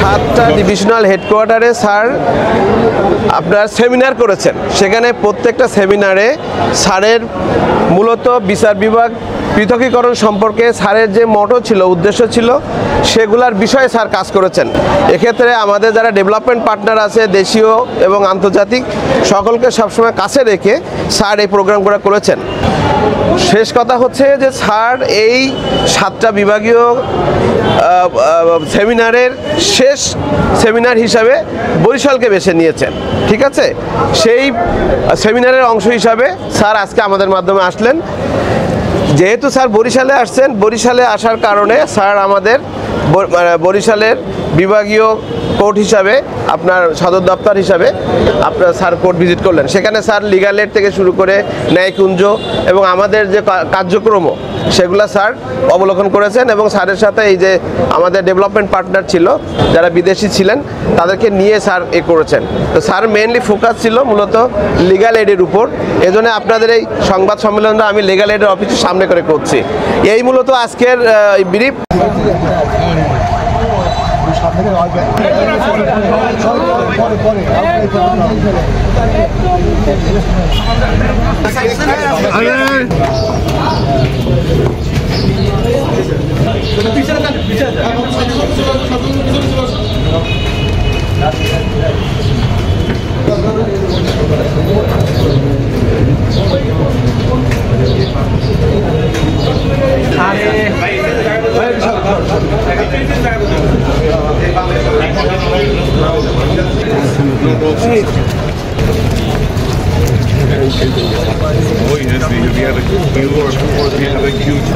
7টা divisional হেডকোয়ার্টারে sir আপনার seminar করেছেন। সেখানে প্রত্যেকটা সেমিনারে স্যারের মূলত বিচার বিভাগ পৃথকীকরণ সম্পর্কে স্যারের যে মোটো ছিল, উদ্দেশ্য ছিল, সেগুলার বিষয়ে স্যার কাজ করেছেন। এক্ষেত্রে আমাদের যারা ডেভেলপমেন্ট পার্টনার আছে, দেশীয় এবং আন্তর্জাতিক, সকলকে সবসময় কাছে রেখে স্যার এই প্রোগ্রামগুলো করেছেন। শেষ কথা হচ্ছে যে স্যার এই 7টা বিভাগীয় সেমিনারের শেষ সেমিনার হিসাবে বরিশালকে বেছে নিয়েছেন। ঠিক আছে, সেই সেমিনারের অংশ হিসাবে স্যার আজকে আমাদের মাধ্যমে আসলেন। যেহেতু স্যার বরিশালে আসছেন, বরিশালে আসার কারণে স্যার আমাদের বরিশালের বিভাগীয় কোর্ট হিসাবে, আপনার সদর দপ্তর হিসাবে আপনার স্যার কোর্ট ভিজিট করলেন। সেখানে স্যার লিগাল এড থেকে শুরু করে ন্যায়কুঞ্জ এবং আমাদের যে কার্যক্রম সেগুলো স্যার অবলোকন করেছেন এবং স্যারের সাথে এই যে আমাদের ডেভেলপমেন্ট পার্টনার ছিল যারা বিদেশি ছিলেন তাদেরকে নিয়ে স্যার করেছেন। তো স্যার মেইনলি ফোকাস ছিল মূলত লিগাল এডের উপর। এজন্য আপনাদের এই সংবাদ সম্মেলনটা আমি লিগাল এডের অফিসের সামনে করে করছি। এই মূলত আজকের brief. We have a huge